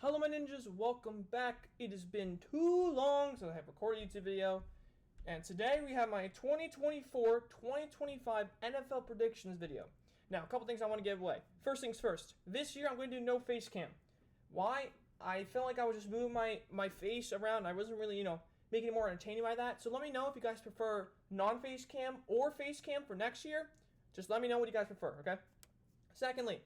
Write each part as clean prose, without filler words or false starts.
Hello my ninjas, welcome back. It has been too long since I have recorded a YouTube video. And today we have my 2024-2025 NFL predictions video. Now, a couple things I want to give away. First things first, this year I'm going to do no face cam. Why? I felt like I was just moving my face around. I wasn't really, making it more entertaining by that. So let me know if you guys prefer non-face cam or face cam for next year. Just let me know what you guys prefer, okay? Secondly,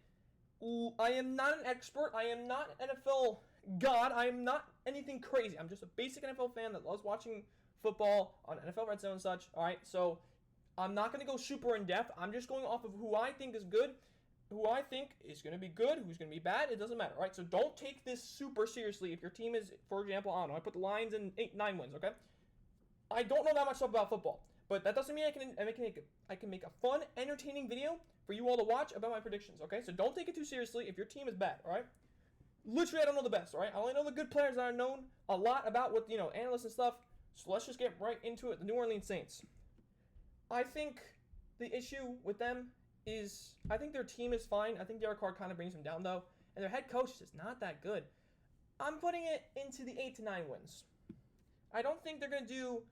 I am not an expert. I am not an NFL god. I am not anything crazy. I'm just a basic NFL fan that loves watching football on NFL Red Zone and such. All right, so I'm not going to go super in depth. I'm just going off of who I think is good, who I think is going to be good, who's going to be bad. It doesn't matter. All right, so don't take this super seriously. If your team is, for example, I don't know, I put the Lions in 8-9 wins. Okay, I don't know that much stuff about football. But that doesn't mean I can make a fun, entertaining video for you all to watch about my predictions, okay? So don't take it too seriously if your team is bad, all right? Literally, I don't know the best, all right? I only know the good players that are known a lot about with, analysts and stuff. So let's just get right into it. The New Orleans Saints. I think the issue with them is I think their team is fine. I think Derek Carr kind of brings them down, though. And their head coach is just not that good. I'm putting it into the 8-9 wins. I don't think they're going to do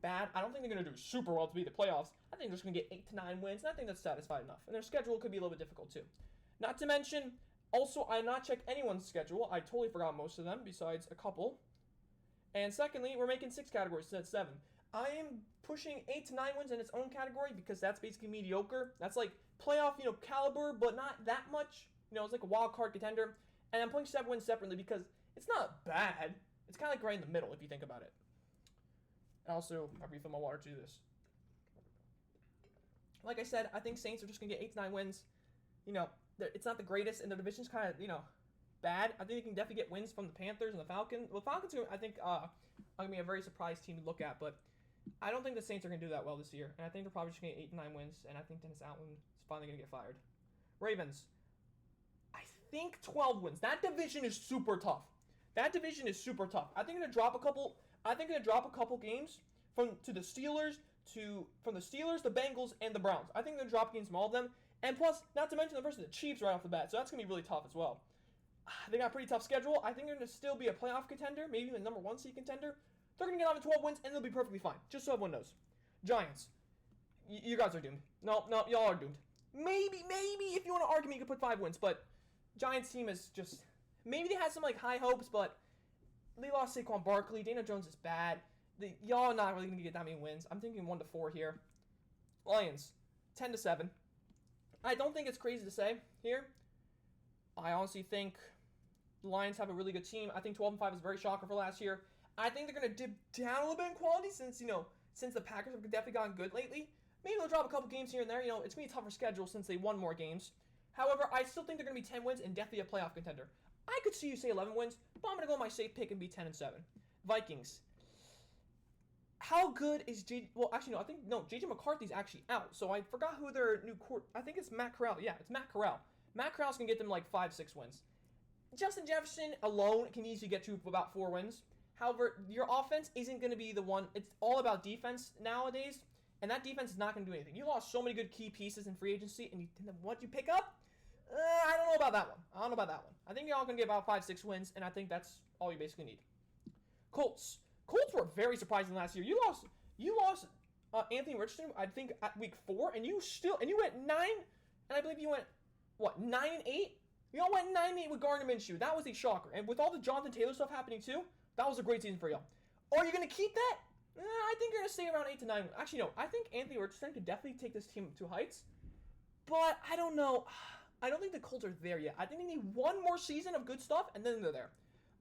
bad. I don't think they're going to do super well to beat the playoffs. I think they're just going to get 8-9 wins, and I think that's satisfied enough. And their schedule could be a little bit difficult, too. Not to mention, also, I did not check anyone's schedule. I totally forgot most of them, besides a couple. And secondly, we're making 6 categories instead of 7. I am pushing 8-9 wins in its own category because that's basically mediocre. That's like playoff, caliber, but not that much. It's like a wild card contender. And I'm putting 7 wins separately because it's not bad. It's kind of like right in the middle if you think about it. And also, I refill my water to do this. Like I said, I think Saints are just going to get 8-9 wins. It's not the greatest, and the division's kind of, bad. I think they can definitely get wins from the Panthers and the Falcons. Well, Falcons, I think, are going to be a very surprised team to look at, but I don't think the Saints are going to do that well this year. And I think they're probably just going to get 8-9 wins, and I think Dennis Allen is finally going to get fired. Ravens. I think 12 wins. That division is super tough. I think they're going to drop a couple. Games from the Steelers, the Bengals, and the Browns. I think they're going to drop games from all of them. And plus, not to mention the versus the Chiefs right off the bat. So that's going to be really tough as well. They got a pretty tough schedule. I think they're going to still be a playoff contender, maybe even a number 1 seed contender. They're going to get on to 12 wins, and they'll be perfectly fine. Just so everyone knows. Giants. You guys are doomed. No, y'all are doomed. Maybe, if you want to argue me, you could put 5 wins. But Giants team is just... Maybe they had some high hopes, but... They lost Saquon Barkley. Daniel Jones is bad. Y'all are not really going to get that many wins. I'm thinking 1-4 here. Lions, 10-7. I don't think it's crazy to say here. I honestly think the Lions have a really good team. I think 12-5 is very shocker for last year. I think they're going to dip down a little bit in quality since the Packers have definitely gotten good lately. Maybe they'll drop a couple games here and there. It's going to be a tougher schedule since they won more games. However, I still think they're going to be 10 wins and definitely a playoff contender. I could see you say 11 wins, but I'm going to go with my safe pick and be 10-7. Vikings. How good is JJ McCarthy's actually out, so I forgot who their new I think it's Matt Corral. Yeah, it's Matt Corral. Matt Corral's going to get them 5-6 wins. Justin Jefferson alone can easily get to about 4 wins. However, your offense isn't going to be the one. It's all about defense nowadays, and that defense is not going to do anything. You lost so many good key pieces in free agency, and what you pick up? I don't know about that one. I think y'all going to get about 5-6 wins, and I think that's all you basically need. Colts were very surprising last year. You lost Anthony Richardson, I think, at week 4, and you went 9, and I believe you went, 9-8? You all went 9-8 with Gardner Minshew. That was a shocker. And with all the Jonathan Taylor stuff happening too, that was a great season for y'all. Are you going to keep that? I think you're going to stay around 8-9. Actually, no. I think Anthony Richardson could definitely take this team to heights, but I don't know. I don't think the Colts are there yet. I think they need one more season of good stuff, and then they're there.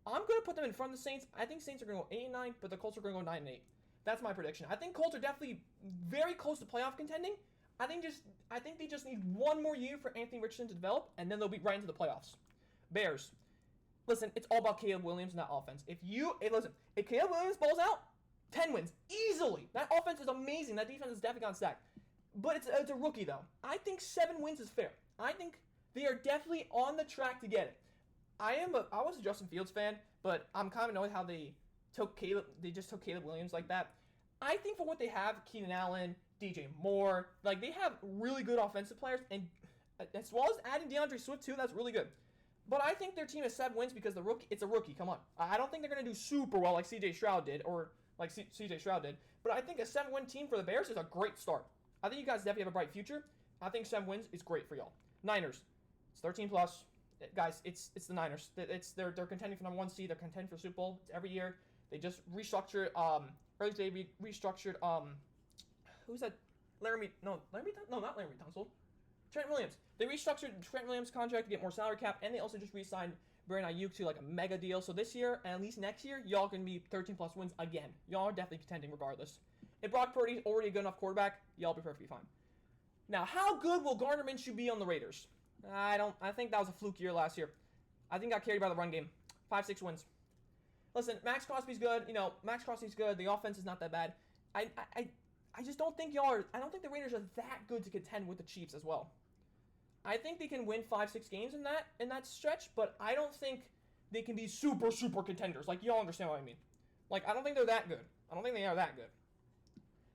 I'm going to put them in front of the Saints. I think Saints are going to go 8-9, but the Colts are going to go 9-8. That's my prediction. I think Colts are definitely very close to playoff contending. I think they just need one more year for Anthony Richardson to develop, and then they'll be right into the playoffs. Bears. Listen, it's all about Caleb Williams and that offense. If Caleb Williams balls out, 10 wins. Easily. That offense is amazing. That defense is definitely gone stacked. But it's a rookie, though. I think 7 wins is fair. I think they are definitely on the track to get it. I was a Justin Fields fan, but I'm kind of annoyed how they just took Caleb Williams like that. I think for what they have, Keenan Allen, DJ Moore, they have really good offensive players, and as well as adding DeAndre Swift too, that's really good. But I think their team has 7 wins because it's a rookie. Come on. I don't think they're going to do super well like CJ Stroud did or like CJ Stroud did. But I think a 7-win team for the Bears is a great start. I think you guys definitely have a bright future. I think 7 wins is great for y'all. Niners. It's 13 plus. Guys, it's the Niners. They're contending for number 1 seed. They're contending for Super Bowl. It's every year. They just restructured early they restructured who's that? Not Larry Tunsil. Trent Williams. They restructured Trent Williams' contract to get more salary cap, and they also just re-signed Brandon Ayuk to like a mega deal. So this year, and at least next year, y'all can be 13 plus wins again. Y'all are definitely contending regardless. If Brock Purdy's already a good enough quarterback, y'all be perfectly fine. Now, how good will Gardner Minshew be on the Raiders? I think that was a fluke year last year. I think got carried by the run game. 5-6 wins. Listen, Max Crosby's good. Max Crosby's good. The offense is not that bad. I just don't think I don't think the Raiders are that good to contend with the Chiefs as well. I think they can win 5-6 games in that stretch, but I don't think they can be super contenders. Like, y'all understand what I mean. Like, I don't think they're that good. I don't think they are that good.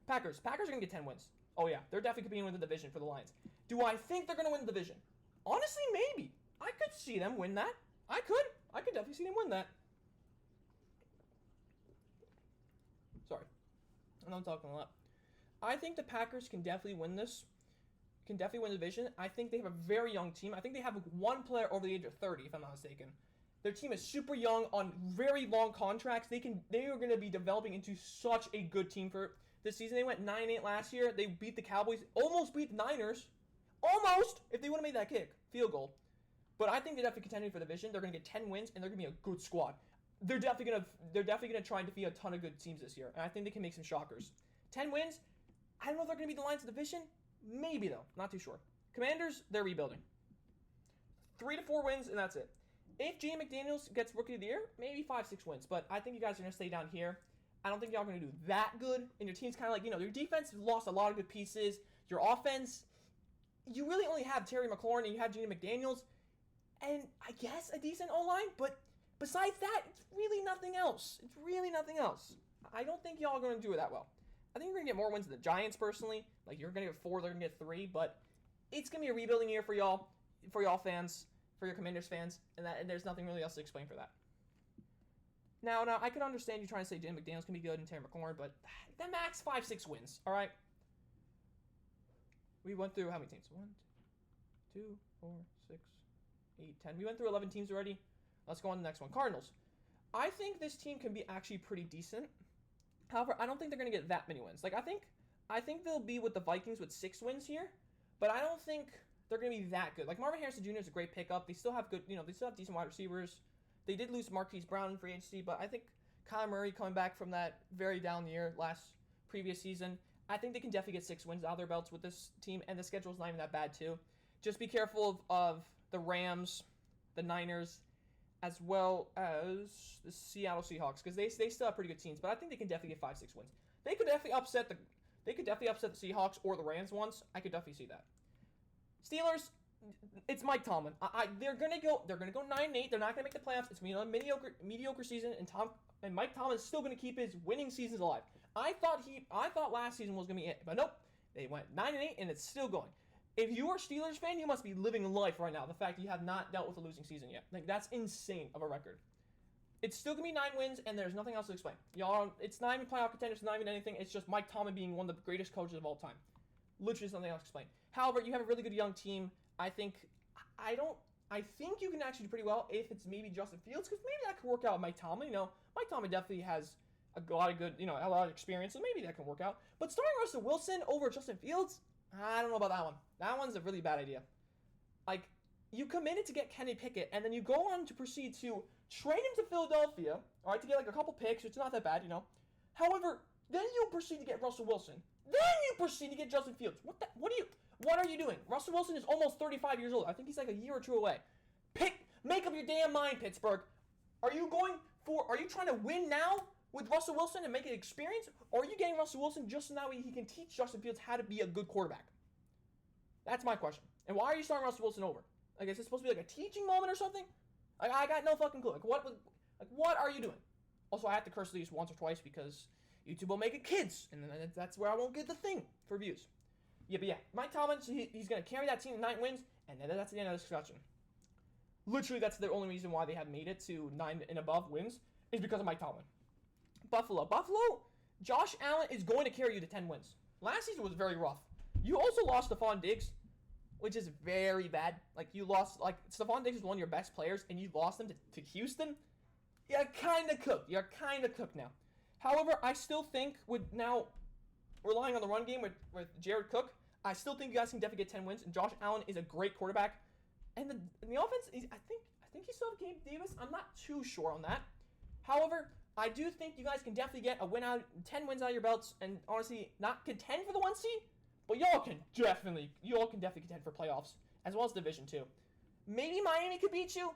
Packers are going to get 10 wins. Oh yeah, they're definitely competing with the division for the Lions. Do I think they're going to win the division? Honestly, maybe. I could see them win that. I could definitely see them win that. Sorry. I know I'm talking a lot. I think the Packers can definitely win this. Can definitely win the division. I think they have a very young team. I think they have 1 player over the age of 30, if I'm not mistaken. Their team is super young on very long contracts. They are going to be developing into such a good team for this season. They went 9-8 last year. They beat the Cowboys. Almost beat the Niners. Almost! If they would have made that kick. Field goal. But I think they're definitely contending for the division. They're going to get 10 wins, and they're going to be a good squad. They're definitely going to try and defeat a ton of good teams this year. And I think they can make some shockers. 10 wins. I don't know if they're going to be the Lions of the division. Maybe, though. Not too sure. Commanders, they're rebuilding. 3 to 4 wins, and that's it. If J. McDaniels gets Rookie of the Year, maybe 5-6 wins. But I think you guys are going to stay down here. I don't think y'all are going to do that good. And your team's kind of like, your defense lost a lot of good pieces. Your offense, you really only have Terry McLaurin and you have J. McDaniels. And I guess a decent O-line. But besides that, it's really nothing else. I don't think y'all are going to do it that well. I think you're going to get more wins than the Giants, personally. Like, you're going to get 4, they're going to get 3. But it's going to be a rebuilding year for y'all fans, for your Commanders fans. And there's nothing really else to explain for that. Now, I can understand you trying to say Jim McDaniels can be good and Terry McLaurin, but that max 5-6 wins, all right? We went through how many teams? 1, 2, 4, 6, 8, 10. We went through 11 teams already. Let's go on to the next one. Cardinals. I think this team can be actually pretty decent. However, I don't think they're going to get that many wins. Like, I think they'll be with the Vikings with 6 wins here, but I don't think they're going to be that good. Like, Marvin Harrison Jr. is a great pickup. They still have good, they still have decent wide receivers. They did lose Marquise Brown in free agency, but I think Kyler Murray coming back from that very down year previous season, I think they can definitely get 6 wins out of their belts with this team, and the schedule's not even that bad too. Just be careful of the Rams, the Niners, as well as the Seattle Seahawks, because they still have pretty good teams, but I think they can definitely get 5-6 wins. They could definitely upset the Seahawks or the Rams once. I could definitely see that. Steelers, it's Mike Tomlin. They're gonna go 9-8. They're not gonna make the playoffs. It's gonna be a mediocre season, and Mike Tomlin is still gonna keep his winning seasons alive. I thought last season was gonna be it, but nope. They went 9-8, and it's still going. If you are a Steelers fan, you must be living life right now. The fact that you have not dealt with a losing season yet, like, that's insane of a record. It's still gonna be 9 wins, and there's nothing else to explain. Y'all, it's not even playoff contenders. It's not even anything. It's just Mike Tomlin being one of the greatest coaches of all time. Literally, something else to explain. However, you have a really good young team. I think you can actually do pretty well if it's maybe Justin Fields, because maybe that could work out with Mike Tomlin. Mike Tomlin definitely has a lot of good, a lot of experience, so maybe that can work out. But starting Russell Wilson over Justin Fields, I don't know about that one. That one's a really bad idea. Like, you committed to get Kenny Pickett, and then you go on to proceed to trade him to Philadelphia, all right, to get like a couple picks, which is not that bad, However, then you proceed to get Russell Wilson. Then you proceed to get Justin Fields. What are you doing? Russell Wilson is almost 35 years old. I think he's like a year or 2 away. Make up your damn mind, Pittsburgh. Are you trying to win now with Russell Wilson and make it experience? Or are you getting Russell Wilson just so now he can teach Justin Fields how to be a good quarterback? That's my question. And why are you starting Russell Wilson over? Like, is it supposed to be like a teaching moment or something? I got no fucking clue. What are you doing? Also, I have to curse at least once or twice because YouTube will make it kids, and then that's where I won't get the thing for views. Yeah, Mike Tomlin, he's going to carry that team to 9 wins, and then that's the end of the discussion. Literally, that's the only reason why they have made it to 9 and above wins is because of Mike Tomlin. Buffalo, Josh Allen is going to carry you to 10 wins. Last season was very rough. You also lost Stephon Diggs, which is very bad. Like, you lost, like, Stephon Diggs is one of your best players, and you lost him to Houston. You're kind of cooked. You're kind of cooked now. However, I still think with now relying on the run game with Jared Cook, I still think you guys can definitely get 10 wins, and Josh Allen is a great quarterback. And the offense, I think you still have Gabe Davis. I'm not too sure on that. However, I do think you guys can definitely get 10 wins out of your belts, and honestly, not contend for the 1 seed, but y'all can definitely contend for playoffs, as well as Division 2. Maybe Miami could beat you,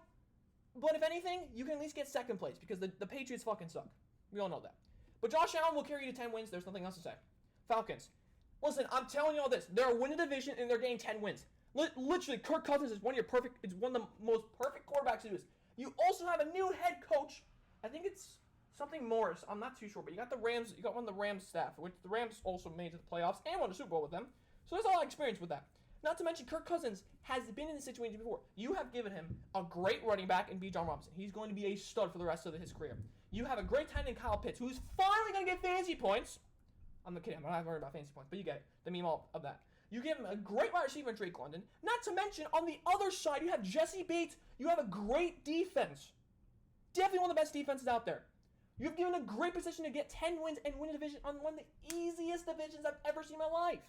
but if anything, you can at least get second place, because the Patriots fucking suck. We all know that. But Josh Allen will carry you to 10 wins. There's nothing else to say. Falcons. Listen, I'm telling you all this. They're winning the division, and they're getting 10 wins. Literally, Kirk Cousins is one of the most perfect quarterbacks to do this. You also have a new head coach. I think it's something Morris. I'm not too sure, but you got the Rams. You got one of the Rams staff, which the Rams also made to the playoffs and won the Super Bowl with them. So there's a lot of experience with that. Not to mention, Kirk Cousins has been in this situation before. You have given him a great running back in Bijan Robinson. He's going to be a stud for the rest of his career. You have a great tight end in Kyle Pitts, who's finally going to get fantasy points. I'm not kidding. I'm not worried about fantasy points, but you get it. The meme all of that. You give him a great wide receiver in Drake London. Not to mention, on the other side, you have Jesse Bates. You have a great defense. Definitely one of the best defenses out there. You've given a great position to get 10 wins and win a division on one of the easiest divisions I've ever seen in my life.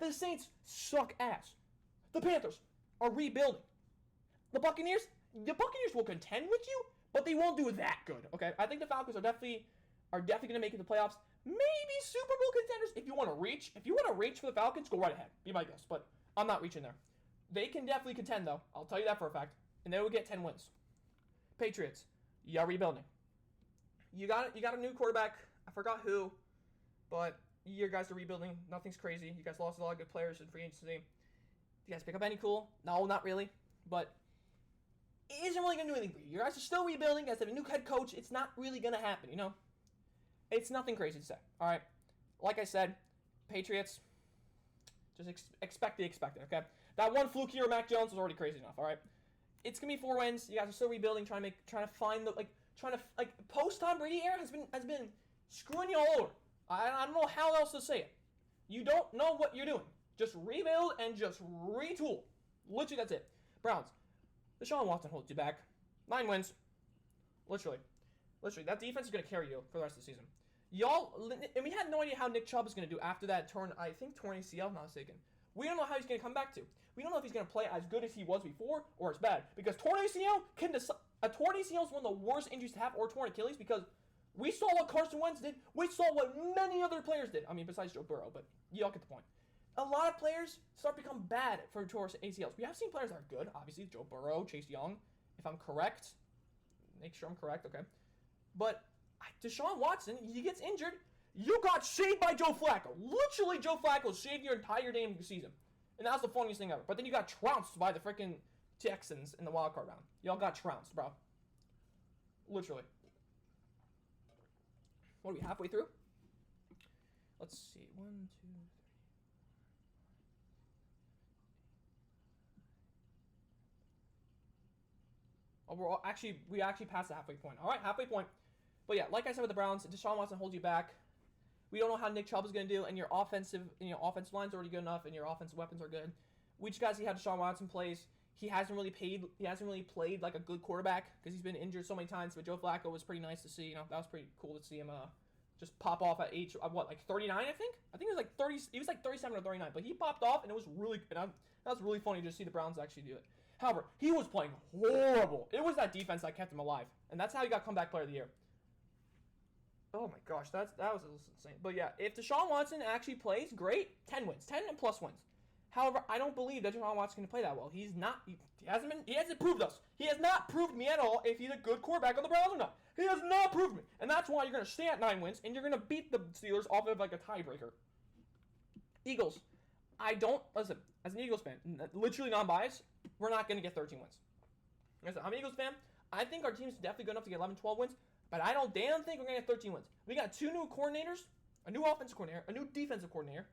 The Saints suck ass. The Panthers are rebuilding. The Buccaneers will contend with you, but they won't do that good, okay? I think the Falcons are definitely going to make it to the playoffs. Maybe Super Bowl contenders if you want to reach. If you want to reach for the Falcons, go right ahead. Be my guest, but I'm not reaching there. They can definitely contend, though. I'll tell you that for a fact. And they will get 10 wins. Patriots, you're rebuilding. You got a new quarterback. I forgot who, but you guys are rebuilding. Nothing's crazy. You guys lost a lot of good players in free agency. You guys pick up any cool? No, not really. But it isn't really going to do anything for you. You guys are still rebuilding. You guys have a new head coach. It's not really going to happen, you know? It's nothing crazy to say, all right? Like I said, Patriots, just expect the expected, okay? That one fluke year of Mac Jones was already crazy enough, all right? It's going to be 4 wins. You guys are still rebuilding, trying to find the, post Tom Brady era has been screwing you all over. I don't know how else to say it. You don't know what you're doing. Just rebuild and just retool. Literally, that's it. Browns. Deshaun Watson holds you back. 9 wins. Literally, that defense is going to carry you for the rest of the season. And we had no idea how Nick Chubb is going to do after that torn ACL, if I'm not mistaken. We don't know how he's going to come back to. We don't know if he's going to play as good as he was before or as bad. Because torn ACL a torn ACL is one of the worst injuries to have, or torn Achilles, because we saw what Carson Wentz did. We saw what many other players did. I mean, besides Joe Burrow, but y'all get the point. A lot of players start to become bad for torn ACLs. We have seen players that are good, obviously, Joe Burrow, Chase Young, if I'm correct. Make sure I'm correct, okay. But Deshaun Watson, he gets injured. You got saved by Joe Flacco. Literally, Joe Flacco saved your entire damn season. And that was the funniest thing ever. But then you got trounced by the freaking Texans in the wildcard round. Y'all got trounced, bro. Literally. What are we, halfway through? Let's see. 1, 2, 3. Oh, we actually passed the halfway point. All right, halfway point. But yeah, like I said with the Browns, Deshaun Watson holds you back. We don't know how Nick Chubb is going to do, and your offensive line's already good enough, and your offensive weapons are good. We just got to see how Deshaun Watson plays. He hasn't really played like a good quarterback because he's been injured so many times. But Joe Flacco was pretty nice to see. You know, that was pretty cool to see him just pop off at age of what, like 39, I think. I think it was like 30. He was like 37 or 39, but he popped off, and it was that was really funny to see the Browns actually do it. However, he was playing horrible. It was that defense that kept him alive, and that's how he got comeback player of the year. Oh my gosh, that was insane. But yeah, if Deshaun Watson actually plays, great, 10 wins, 10 and plus wins. However, I don't believe that Deshaun Watson's going to play that well. He hasn't proved us. He has not proved me at all if he's a good quarterback on the Browns or not. He has not proved me. And that's why you're going to stay at 9 wins, and you're going to beat the Steelers off of like a tiebreaker. Eagles. Listen, as an Eagles fan, literally non-biased, we're not going to get 13 wins. Listen, I'm an Eagles fan. I think our team's definitely good enough to get 11, 12 wins, but I don't damn think we're going to get 13 wins. We got 2 new coordinators, a new offensive coordinator, a new defensive coordinator.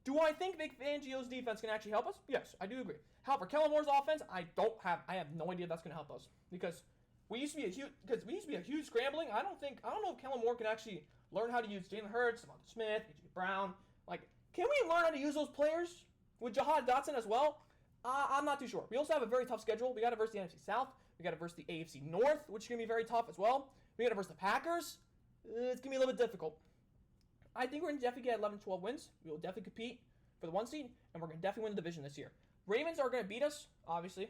Do I think Vic Fangio's defense can actually help us? Yes, I do agree. However, Kellen Moore's offense, I have no idea if that's going to help us because we used to be a huge scrambling. I don't know if Kellen Moore can actually learn how to use Jalen Hurts, Devonta Smith, AJ Brown. Like, can we learn how to use those players with Jahan Dotson as well? I'm not too sure. We also have a very tough schedule. We got to verse the NFC South. We got to verse the AFC North, which is going to be very tough as well. We got to verse the Packers. It's going to be a little bit difficult. I think we're going to definitely get 11-12 wins. We will definitely compete for the 1 seed, and we're going to definitely win the division this year. Ravens are going to beat us, obviously.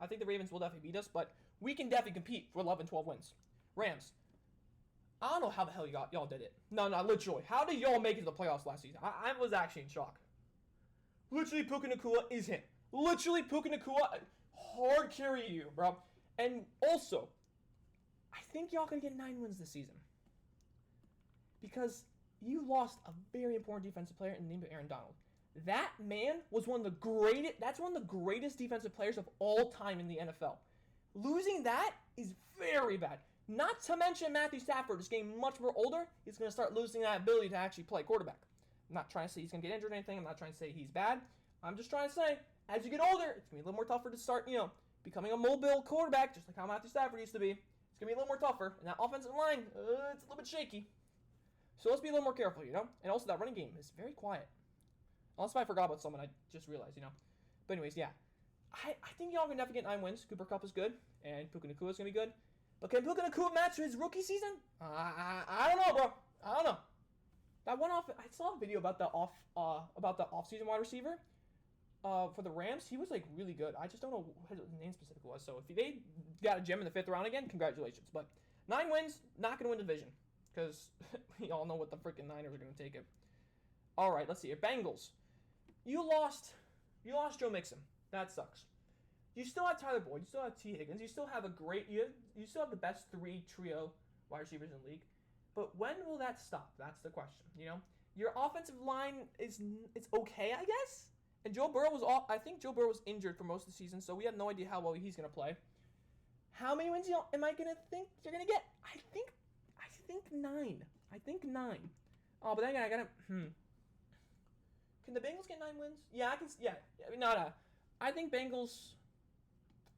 I think the Ravens will definitely beat us, but we can definitely compete for 11-12 wins. Rams. I don't know how the hell y'all did it. No, literally. How did y'all make it to the playoffs last season? I was actually in shock. Literally, Puka Nacua is him. Literally, Puka Nacua, hard carry you, bro. And also, I think y'all going to get 9 wins this season. Because you lost a very important defensive player in the name of Aaron Donald. That man was one of the greatest defensive players of all time in the NFL. Losing that is very bad. Not to mention Matthew Stafford is getting much more older. He's going to start losing that ability to actually play quarterback. I'm not trying to say he's going to get injured or anything. I'm not trying to say he's bad. I'm just trying to say, as you get older, it's going to be a little more tougher to start, becoming a mobile quarterback, just like how Matthew Stafford used to be. It's going to be a little more tougher. And that offensive line, it's a little bit shaky. So let's be a little more careful, And also that running game is very quiet. Unless if I forgot about someone, I just realized, But anyways, yeah. I think y'all can definitely get 9 wins. Cooper Kupp is good, and Puka Nacua is going to be good. But can Puka Nacua match his rookie season? I don't know, bro. I don't know. That one off. I saw a video about the off-season wide receiver for the Rams. He was like really good. I just don't know what his name specifically was. So if they got a gem in the 5th round again, congratulations. But 9 wins, not going to win the division because we all know what the freaking Niners are going to take it. All right, let's see here. Bengals. You lost Joe Mixon. That sucks. You still have Tyler Boyd. You still have T. Higgins. You still have you still have the best 3 trio wide receivers in the league. But when will that stop? That's the question. Your offensive line it's okay, I guess. And Joe Burrow I think Joe Burrow was injured for most of the season, so we have no idea how well he's gonna play. How many wins am I gonna think you're gonna get? I think 9. I think 9. Oh, but then I gotta. Can the Bengals get 9 wins? Yeah, I can. Yeah, no. I think Bengals.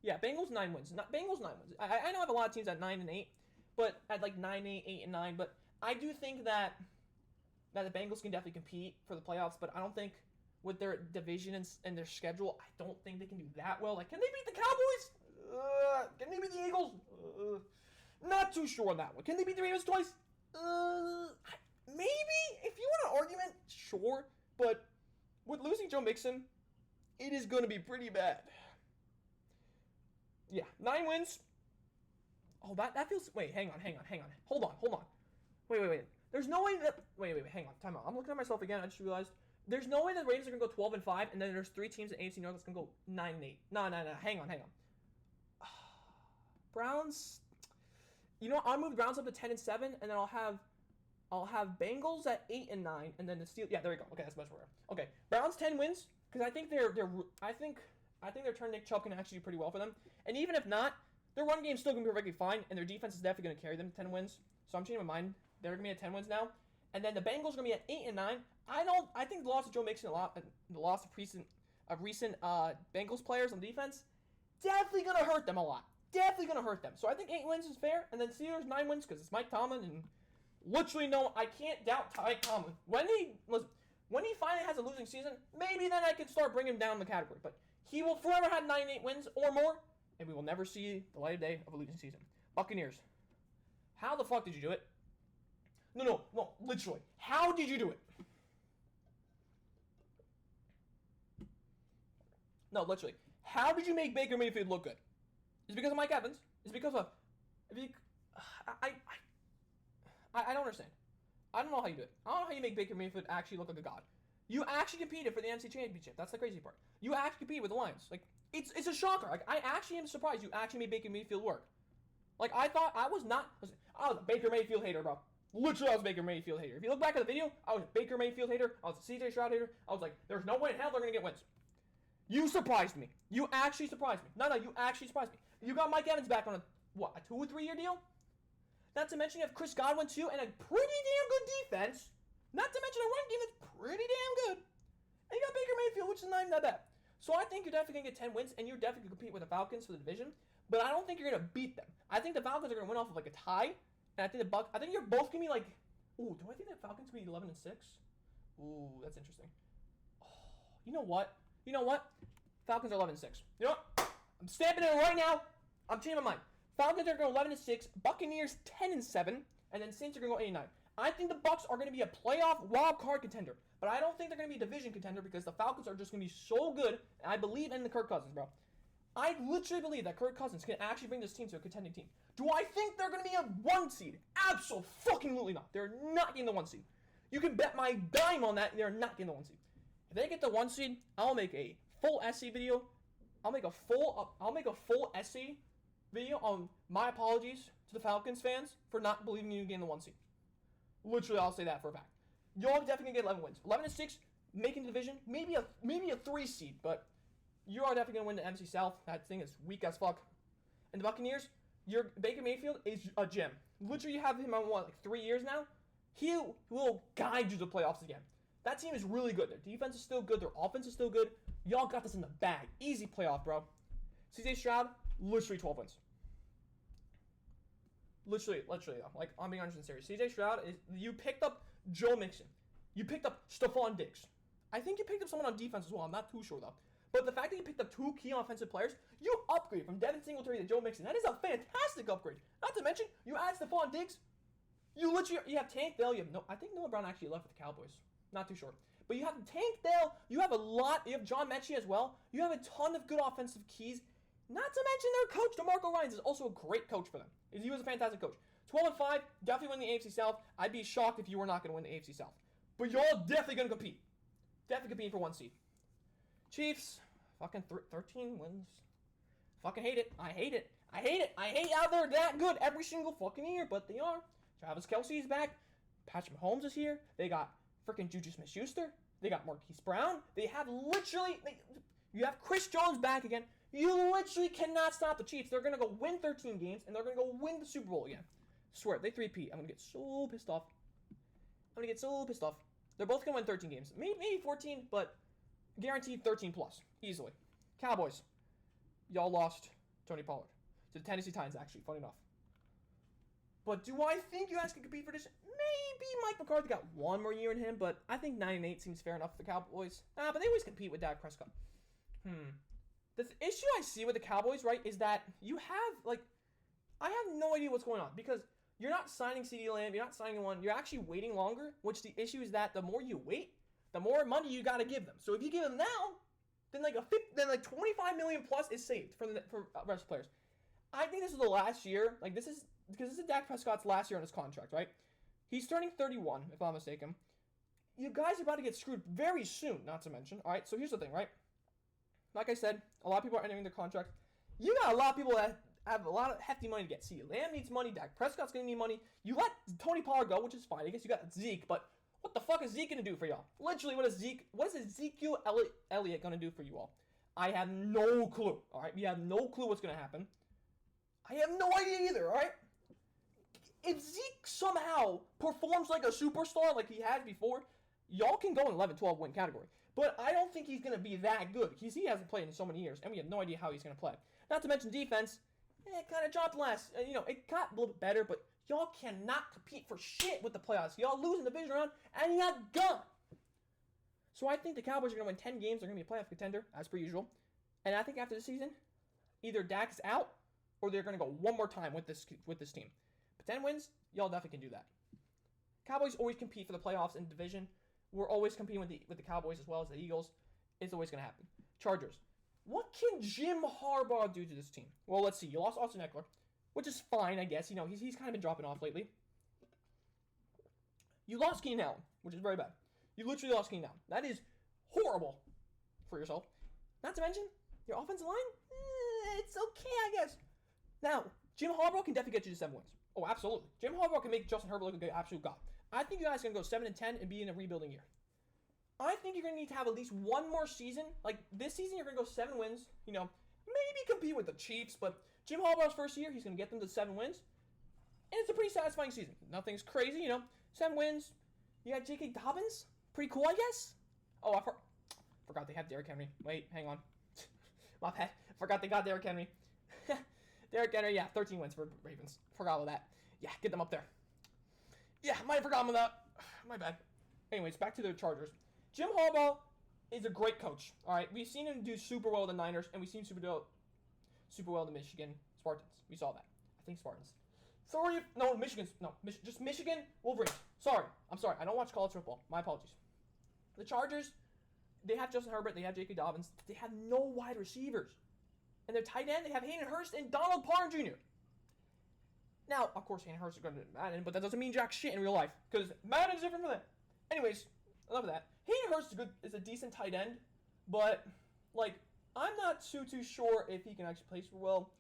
Yeah, Bengals 9 wins. Bengals 9 wins. I know I have a lot of teams at 9 and 8, but at like 9, 8, 8 and 9. But I do think that the Bengals can definitely compete for the playoffs. But I don't think with their division and their schedule, I don't think they can do that well. Like, can they beat the Cowboys? Can they beat the Eagles? Not too sure on that one. Can they beat the Ravens twice? Maybe. If you want an argument, sure. But with losing Joe Mixon, it is going to be pretty bad. Yeah, 9 wins. Oh, that feels... Wait, hang on. Hold on. Wait. There's no way that... Wait, hang on. Time out. I'm looking at myself again. I just realized. There's no way the Ravens are going to go 12-5, and then there's 3 teams in AFC North that's going to go 9 and 8. No. Hang on. Browns... I'll move the Browns up to 10 and 7, and then I'll have Bengals at 8 and 9, and then the Steelers... Yeah, there we go. Okay, that's much better. Okay, Browns 10 wins, because I think I think their turn Nick Chubb can actually do pretty well for them. And even if not, their run game's still going to be perfectly fine, and their defense is definitely going to carry them to 10 wins. So I'm changing my mind. They're going to be at 10 wins now. And then the Bengals are going to be at 8 and 9. I think the loss of Joe Mixon, the loss of recent Bengals players on defense, definitely going to hurt them a lot. Definitely going to hurt them. So I think 8 wins is fair, and then Steelers 9 wins because it's Mike Tomlin, and literally I can't doubt Mike Tomlin. When he finally has a losing season, maybe then I can start bringing him down the category. But he will forever have 9 and 8 wins or more, and we will never see the light of day of a losing season. Buccaneers. How the fuck did you do it? No, literally. How did you do it? No, literally. How did you make Baker Mayfield look good? Is it because of Mike Evans? Is it because of... I don't understand. I don't know how you do it. I don't know how you make Baker Mayfield actually look like a god. You actually competed for the NFC Championship. That's the crazy part. You actually competed with the Lions. Like, it's a shocker. Like, I actually am surprised you actually made Baker Mayfield work. Like, I thought I was a Baker Mayfield hater, bro. Literally, I was a Baker Mayfield hater. If you look back at the video, I was a Baker Mayfield hater. I was a CJ Stroud hater. I was like, there's no way in hell they're going to get wins. You surprised me. You actually surprised me. No, you actually surprised me. You got Mike Evans back on a 2 or 3 year deal? Not to mention you have Chris Godwin too and a pretty damn good defense. Not to mention a run game that's pretty damn good. And you got Baker Mayfield, which is not even that bad. So I think you're definitely going to get 10 wins, and you're definitely going to compete with the Falcons for the division. But I don't think you're going to beat them. I think the Falcons are going to win off of like a tie. And I think I think you're both going to be like, ooh, do I think the Falcons will be 11-6? Ooh, that's interesting. Oh, you know what? Falcons are 11-6. You know what? I'm stamping it right now. I'm changing my mind. Falcons are going 11-6. Buccaneers 10-7, and then Saints are going to go 8-9. I think the Bucs are going to be a playoff wild card contender, but I don't think they're going to be a division contender because the Falcons are just going to be so good. And I believe in the Kirk Cousins, bro. I literally believe that Kirk Cousins can actually bring this team to a contending team. Do I think they're going to be a 1 seed? Absolutely not. They're not getting the 1 seed. You can bet my dime on that. They're not getting the 1 seed. If they get the 1 seed, I'll make a full SC video. I'll make a full SC video on my apologies to the Falcons fans for not believing you getting the 1 seed. Literally, I'll say that for a fact. Y'all definitely get 11 wins. 11-6, making the division, maybe a 3 seed, but you are definitely gonna win the NFC South. That thing is weak as fuck. And the Buccaneers, your Baker Mayfield is a gem. Literally, you have him on what, like 3 years now. He will guide you to the playoffs again. That team is really good. Their defense is still good. Their offense is still good. Y'all got this in the bag. Easy playoff, bro. CJ Stroud, literally 12 wins. Literally, though. Like, I'm being honest and serious. CJ Stroud, you picked up Joe Mixon. You picked up Stephon Diggs. I think you picked up someone on defense as well. I'm not too sure, though. But the fact that you picked up 2 key offensive players, you upgrade from Devin Singletary to Joe Mixon. That is a fantastic upgrade. Not to mention, you add Stephon Diggs. You have Tank Dell. I think Noah Brown actually left with the Cowboys. Not too sure. But you have Tank Dell. You have John Mechie as well. You have a ton of good offensive keys. Not to mention their coach, DeMarco Ryans, is also a great coach for them. He was a fantastic coach. 12-5, definitely win the AFC South. I'd be shocked if you were not going to win the AFC South. But y'all definitely going to compete. Definitely competing for 1 seed. Chiefs, fucking 13 wins. Fucking hate it. I hate it. I hate how they're that good every single fucking year, but they are. Travis Kelce's back. Patrick Mahomes is here. They got freaking Juju Smith-Schuster. They got Marquise Brown. They have you have Chris Jones back again. You literally cannot stop the Chiefs. They're going to go win 13 games, and they're going to go win the Super Bowl again. I swear, they 3-peat. I'm going to get so pissed off. They're both going to win 13 games. Maybe 14, but guaranteed 13 plus. Easily. Cowboys. Y'all lost Tony Pollard to the Tennessee Titans, actually. Funny enough. But do I think you guys can compete for this? Maybe Mike McCarthy got 1 more year in him, but I think 9-8 seems fair enough for the Cowboys. But they always compete with Dak Prescott. The issue I see with the Cowboys, right, is that you have, I have no idea what's going on because you're not signing CeeDee Lamb, you're not signing one, you're actually waiting longer, which the issue is that the more you wait, the more money you got to give them. So if you give them now, then like 25 million plus is saved for rest of players. I think this is the last year, because this is Dak Prescott's last year on his contract, right? He's turning 31, if I'm not mistaken. You guys are about to get screwed very soon, not to mention. All right, so here's the thing, right? Like I said, a lot of people are entering their contract. You got a lot of people that have a lot of hefty money to get. CeeDee Lamb needs money. Dak Prescott's going to need money. You let Tony Pollard go, which is fine. I guess you got Zeke, but what the fuck is Zeke going to do for y'all? Literally, what is Ezekiel Elliott going to do for you all? I have no clue, all right? We have no clue what's going to happen. I have no idea either, all right? If Zeke somehow performs like a superstar like he has before, y'all can go in 11-12 win category. But I don't think he's going to be that good because he hasn't played in so many years, and we have no idea how he's going to play. Not to mention defense, it kind of dropped last. It got a little bit better, but y'all cannot compete for shit with the playoffs. Y'all lose in the division round, and you got gone. So I think the Cowboys are going to win 10 games. They're going to be a playoff contender, as per usual. And I think after the season, either Dak's out, or they're going to go one more time with this team. But 10 wins, y'all definitely can do that. Cowboys always compete for the playoffs in the division. We're always competing with the Cowboys as well as the Eagles. It's always going to happen. Chargers. What can Jim Harbaugh do to this team? Well, let's see. You lost Austin Eckler, which is fine, I guess. He's kind of been dropping off lately. You lost Keenan Allen, which is very bad. You literally lost Keenan Allen. That is horrible for yourself. Not to mention, your offensive line, it's okay, I guess. Now, Jim Harbaugh can definitely get you to 7 wins. Oh, absolutely. Jim Harbaugh can make Justin Herbert look like an absolute god. I think you guys are going to go 7-10 and be in a rebuilding year. I think you're going to need to have at least one more season. Like, this season, you're going to go 7 wins. Maybe compete with the Chiefs, but Jim Harbaugh's first year, he's going to get them to 7 wins. And it's a pretty satisfying season. Nothing's crazy, 7 wins. You got J.K. Dobbins. Pretty cool, I guess. Oh, Forgot they have Derrick Henry. Wait, hang on. My bad. Forgot they got Derrick Henry. Derrick Henry, yeah, 13 wins for Ravens. Forgot about that. Yeah, get them up there. Yeah, might have forgotten about that. My bad. Anyways, back to the Chargers. Jim Harbaugh is a great coach. All right, we've seen him do super well with the Niners, and we've seen him super well with the Michigan Spartans. We saw that. I think Spartans. Sorry, no, Michigan's no, just Michigan Wolverines. Sorry, I'm sorry. I don't watch college football. My apologies. The Chargers, they have Justin Herbert, they have J.K. Dobbins, they have no wide receivers, and their tight end they have Hayden Hurst and Donald Parham Jr. Now, of course, Hayden Hurst is going to Madden, but that doesn't mean jack shit in real life because Madden's different from that. Anyways, enough of that. Hayden Hurst is a decent tight end, but like I'm not too sure if he can actually play super well,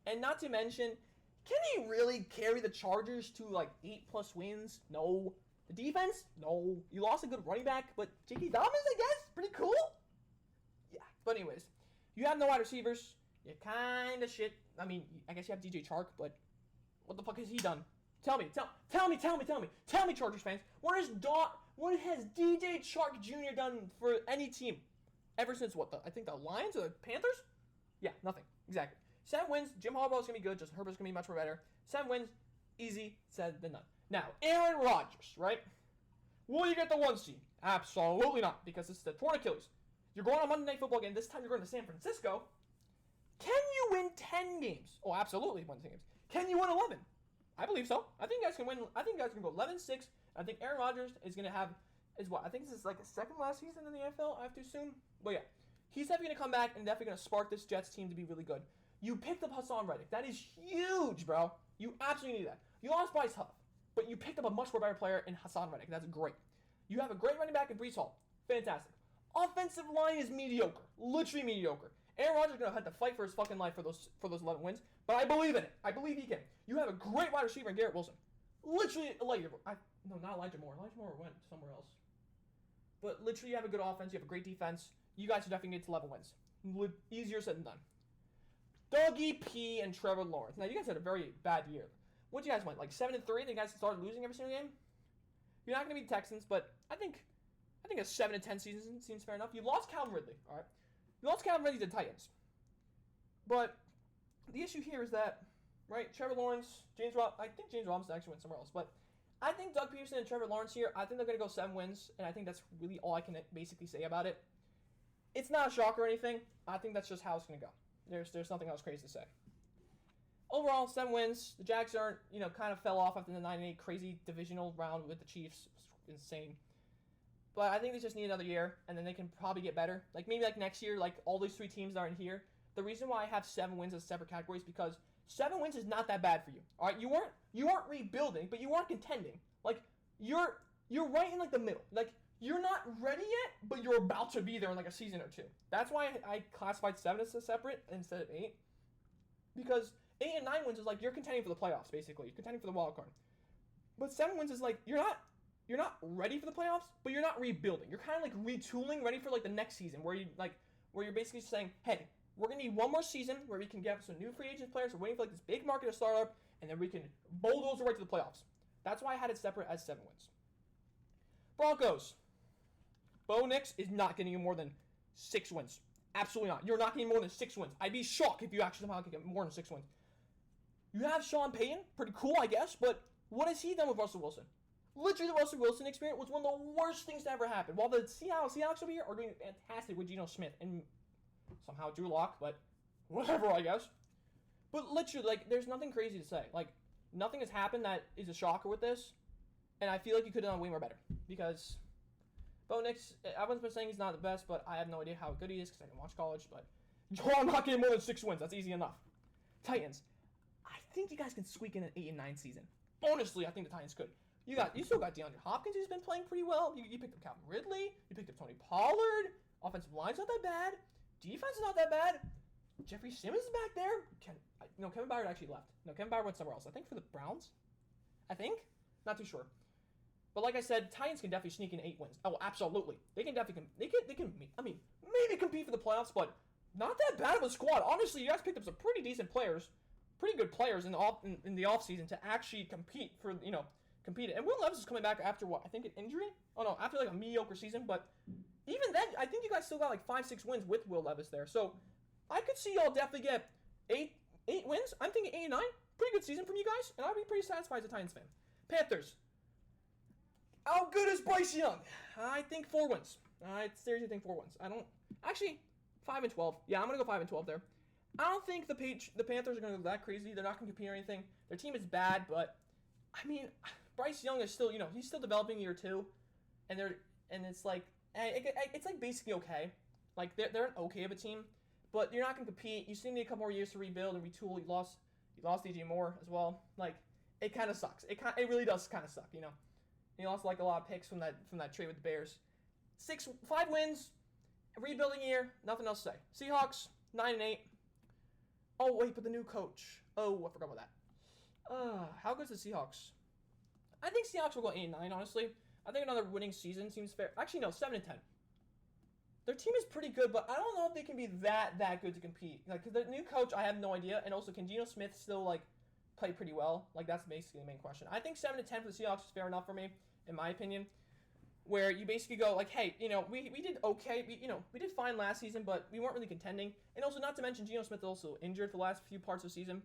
and not to mention. Can he really carry the Chargers to like 8+ wins? No. The defense? No. You lost a good running back, but J.K. Dobbins, I guess? Pretty cool? Yeah. But anyways, you have no wide receivers. You kind of shit. I mean, I guess you have DJ Chark, but what the fuck has he done? Tell me, Chargers fans. What has DJ Chark Jr. done for any team? Ever since what? I think the Lions or the Panthers? Yeah, nothing. Exactly. 7 wins. Jim Harbaugh's going to be good. Justin Herbert's going to be much more better. 7 wins. Easy said than done. Now, Aaron Rodgers, right? Will you get the 1 seed? Absolutely not, because this is the torn Achilles. You're going on Monday Night Football again. This time you're going to San Francisco. Can you win 10 games? Oh, absolutely win 10 games. Can you win 11? I believe so. I think you guys can win. I think you guys can go 11-6. I think Aaron Rodgers is going to have, I think this is like his second last season in the NFL, I have to assume. But yeah, he's definitely going to come back and definitely going to spark this Jets team to be really good. You picked up Hassan Reddick. That is huge, bro. You absolutely need that. You lost Bryce Huff, but you picked up a much more better player in Hassan Reddick. That's great. You have a great running back in Breece Hall. Fantastic. Offensive line is mediocre. Literally mediocre. Aaron Rodgers is going to have to fight for his fucking life for those 11 wins, but I believe in it. I believe he can. You have a great wide receiver in Garrett Wilson. Literally, not Elijah Moore. Elijah Moore went somewhere else. But literally, you have a good offense. You have a great defense. You guys are definitely get to 11 wins. Easier said than done. Dougie P and Trevor Lawrence. Now, you guys had a very bad year. What did you guys win? Like 7-3? Then you guys started losing every single game? You're not going to be the Texans, but I think a 7-10 season seems fair enough. You lost Calvin Ridley, all right? You lost Calvin Ridley to the Titans. But the issue here is that, right, Trevor Lawrence, I think James Robinson actually went somewhere else. But I think Doug Peterson and Trevor Lawrence here, I think they're going to go 7 wins, and I think that's really all I can basically say about it. It's not a shock or anything. I think that's just how it's going to go. There's nothing else crazy to say. Overall, 7 wins. The Jags aren't, kind of fell off after the 9-8 crazy divisional round with the Chiefs. It was insane. But I think they just need another year, and then they can probably get better. Like, maybe like next year, like all these 3 teams that are in here. The reason why I have 7 wins as separate categories is because 7 wins is not that bad for you. All right, you weren't rebuilding, but you weren't contending. Like, you're right in like the middle. Like, you're not ready yet, but you're about to be there in like a season or 2. That's why I classified 7 as a separate instead of 8. Because 8 and 9 wins is like you're contending for the playoffs, basically. You're contending for the wild card. But 7 wins is like you're not ready for the playoffs, but you're not rebuilding. You're kind of like retooling, ready for like the next season, where you're basically saying, hey, we're gonna need one more season where we can get some new free agent players. We're waiting for like this big market to start up, and then we can bulldoze right to the playoffs. That's why I had it separate as 7 wins. Broncos. Bo Nix is not getting you more than 6 wins. Absolutely not. You're not getting more than 6 wins. I'd be shocked if you actually somehow could get more than 6 wins. You have Sean Payton, pretty cool, I guess, but what has he done with Russell Wilson? Literally, the Russell Wilson experience was one of the worst things to ever happen. While the Seahawks over here are doing fantastic with Geno Smith and somehow Drew Lock, but whatever, I guess. But literally, like, there's nothing crazy to say. Like, nothing has happened that is a shocker with this, and I feel like you could have done way more better because Bo Nix, everyone's been saying he's not the best, but I have no idea how good he is because I didn't watch college, but I'm not getting more than 6 wins. That's easy enough. Titans. I think you guys can squeak in an 8 and 9 season. Honestly, I think the Titans could. You still got DeAndre Hopkins, who's been playing pretty well. You picked up Calvin Ridley. You picked up Tony Pollard. Offensive line's not that bad. Defense is not that bad. Jeffrey Simmons is back there. Kevin Byard actually left. No, Kevin Byard went somewhere else. I think for the Browns. I think. Not too sure. But like I said, Titans can definitely sneak in 8 wins. Oh, absolutely. They can definitely. Maybe compete for the playoffs, but not that bad of a squad. Honestly, you guys picked up some pretty decent players, pretty good players in the offseason to actually compete for compete. And Will Levis is coming back after what? I think an injury? Oh no, after like a mediocre season, but even then, I think you guys still got like 5-6 wins with Will Levis there. So I could see y'all definitely get eight wins. I'm thinking 8 and 9. Pretty good season from you guys, and I'll be pretty satisfied as a Titans fan. Panthers. How good is Bryce Young? I think 4 wins. I seriously think 4 wins. I don't actually 5 and 12. Yeah, I'm gonna go 5 and 12 there. I don't think the Panthers are gonna go that crazy. They're not gonna compete or anything. Their team is bad, but I mean, Bryce Young is still, he's still developing year 2, and it's like it's like basically okay. Like they're an okay of a team, but you're not gonna compete. You still need a couple more years to rebuild and retool. You lost DJ Moore as well. Like it kind of sucks. It really does kind of suck, You lost like a lot of picks from that trade with the Bears. 5 wins, rebuilding year, nothing else to say. Seahawks 9 and 8. Oh wait, but the new coach. Oh, I forgot about that. How good's the Seahawks? I think Seahawks will go 8 and 9. Honestly, I think another winning season seems fair. Actually, no, 7 and 10. Their team is pretty good, but I don't know if they can be that good to compete. Like, cause the new coach, I have no idea, and also can Geno Smith still like play pretty well? Like that's basically the main question. I think 7 to 10 for the Seahawks is fair enough for me, in my opinion. Where you basically go like, hey, we did okay, we did fine last season, but we weren't really contending. And also, not to mention, Geno Smith also injured for the last few parts of the season,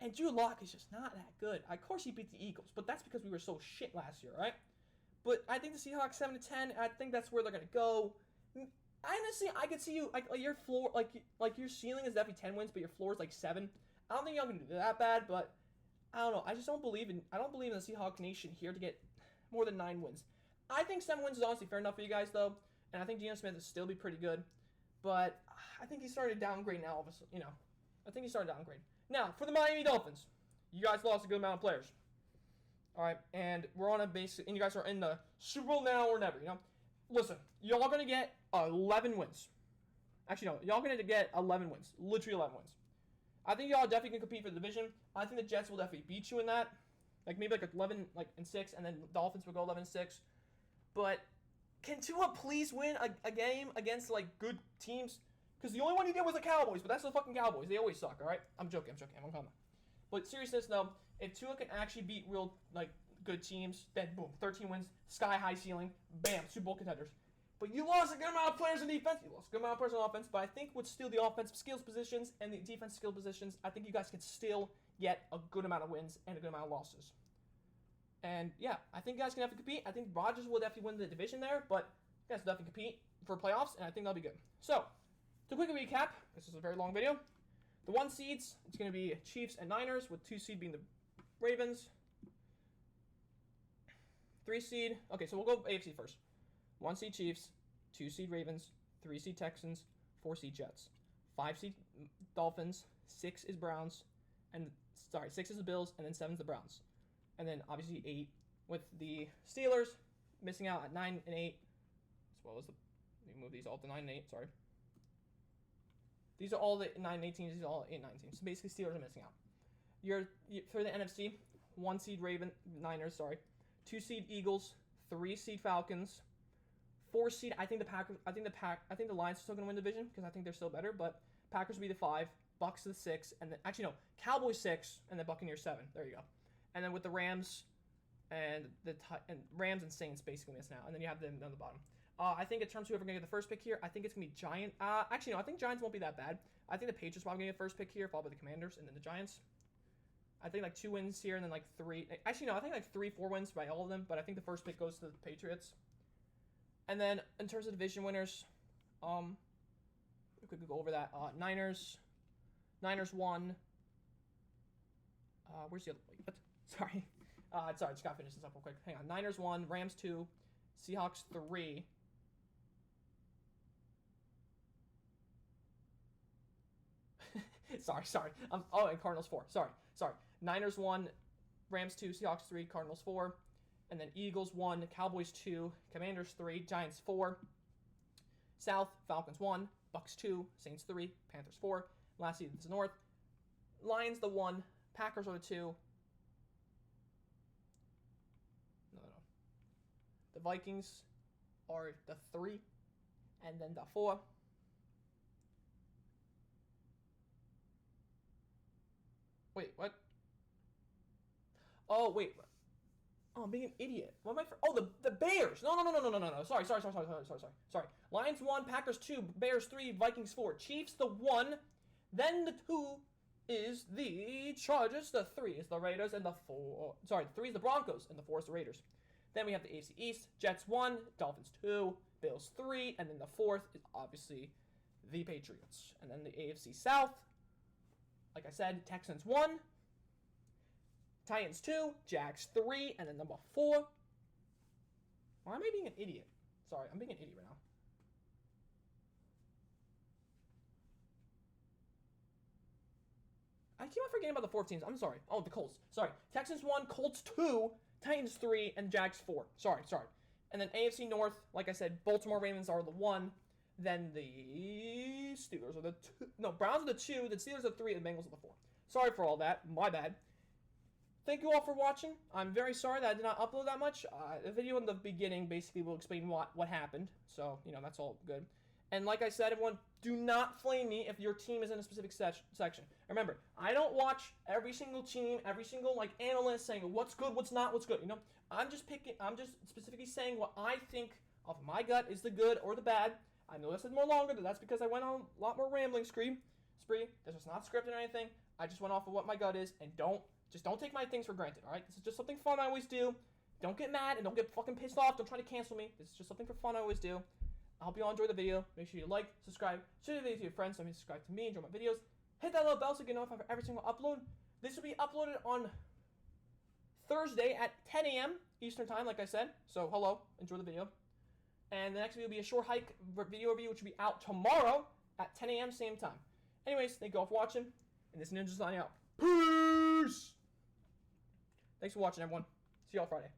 and Drew Lock is just not that good. Of course, he beat the Eagles, but that's because we were so shit last year, right? But I think the Seahawks 7 to 10. I think that's where they're gonna go. Honestly, I could see you like your floor, like your ceiling is definitely 10 wins, but your floor is like 7. I don't think y'all can do that bad, but I don't know. I don't believe in the Seahawk Nation here to get more than 9 wins. I think 7 wins is honestly fair enough for you guys, though, and I think Geno Smith will still be pretty good. But I think he started to downgrade now. I think he started to downgrade. Now for the Miami Dolphins, you guys lost a good amount of players. All right, and we're on a basic, and you guys are in the Super Bowl now or never. Listen, y'all are gonna get 11 wins. Actually, no, y'all gonna get 11 wins. Literally 11 wins. I think y'all definitely can compete for the division. I think the Jets will definitely beat you in that. Like maybe like 11 and 6, and then Dolphins will go 11 and 6. But can Tua please win a game against like good teams? Because the only one he did was the Cowboys, but that's the fucking Cowboys. They always suck. All right, I'm joking. I'm coming. But seriousness, though, if Tua can actually beat real like good teams, then boom, 13 wins, sky high ceiling, bam, Super Bowl contenders. But you lost a good amount of players in defense. You lost a good amount of players on offense. But I think with still the offensive skills positions and the defensive skill positions, I think you guys can still get a good amount of wins and a good amount of losses. And yeah, I think you guys can definitely compete. I think Rodgers will definitely win the division there, but you guys will definitely compete for playoffs, and I think that'll be good. So, to quickly recap, this is a very long video. The 1 seeds, it's going to be Chiefs and Niners, with 2 seed being the Ravens. 3 seed, okay, so we'll go AFC first. 1 seed Chiefs, 2 seed Ravens, 3 seed Texans, 4 seed Jets. 5 seed Dolphins, 6 is Browns, 6 is the Bills, and then 7 is the Browns. And then obviously 8 with the Steelers missing out at 9 and 8, as well as let me move these all to 9 and 8. Sorry, these are all the 9 and 8 teams. These are all 8 and 9 teams. So basically, Steelers are missing out. For the NFC, 1 seed Niners. 2 seed Eagles, 3 seed Falcons, 4 seed. I think the Packers. I think the Lions are still going to win the division because I think they're still better. But Packers will be the 5, Bucks the 6, and then Cowboys 6, and then Buccaneers 7. There you go. And then with the Rams and Rams and Saints basically missing out. And then you have them on the bottom. I think in terms of whoever going to get the first pick here, I think it's going to be Giants. Actually, no, I think Giants won't be that bad. I think the Patriots probably going to get the first pick here, followed by the Commanders, and then the Giants. I think like 2 wins here, and then like 3. Actually, no, I think like 3-4 wins by all of them, but I think the first pick goes to the Patriots. And then in terms of division winners, we could go over that. Niners 1. Where's the other? What? Sorry. Just gotta finish this up real quick. Hang on. Niners 1, Rams 2, Seahawks 3. sorry. And Cardinals 4. Sorry. Niners 1, Rams 2, Seahawks 3, Cardinals 4. And then Eagles 1, Cowboys 2, Commanders 3, Giants 4. South, Falcons 1, Bucks 2, Saints 3, Panthers 4. Lastly, this is North. Lions the 1, Packers are the 2. No. The Vikings are the 3, and then the 4. Wait, what? Oh, wait. Oh, I'm being an idiot. What am I? Oh, the Bears. No. Sorry. Lions 1, Packers 2, Bears 3, Vikings 4, Chiefs the 1. Then the 2 is the Chargers. The 3 is the Raiders, and the 4. Sorry, the 3 is the Broncos, and the 4 is the Raiders. Then we have the AFC East: Jets 1, Dolphins 2, Bills 3, and then the 4th is obviously the Patriots. And then the AFC South, like I said, Texans 1, Titans 2, Jags 3, and then number 4. Why am I being an idiot? Sorry, I'm being an idiot right now. I keep on forgetting about the 4 teams. I'm sorry. Oh, the Colts. Sorry. Texans 1, Colts 2, Titans 3, and Jags 4. Sorry. And then AFC North, like I said, Baltimore Ravens are the 1. Then the Steelers are the 2. No, Browns are the 2. The Steelers are the 3, and the Bengals are the 4. Sorry for all that. My bad. Thank you all for watching. I'm very sorry that I did not upload that much. The video in the beginning basically will explain what happened. So, that's all good. And like I said, everyone, do not flame me if your team is in a specific section. Remember, I don't watch every single team, every single analyst saying what's good, what's not, what's good. I'm just specifically saying what I think off of my gut is the good or the bad. I know I said more longer, but that's because I went on a lot more rambling spree. This was not scripted or anything. I just went off of what my gut is, and don't take my things for granted, alright? This is just something fun I always do. Don't get mad and don't get fucking pissed off. Don't try to cancel me. This is just something for fun I always do. I hope you all enjoyed the video. Make sure you like, subscribe, share the video to your friends so you subscribe to me, enjoy my videos. Hit that little bell so you get notified for every single upload. This will be uploaded on Thursday at 10 a.m. Eastern Time, like I said. So, hello. Enjoy the video. And the next video will be a short hike video review, which will be out tomorrow at 10 a.m. same time. Anyways, thank you all for watching. And this Ninja's signing out. Peace! Thanks for watching, everyone. See y'all Friday.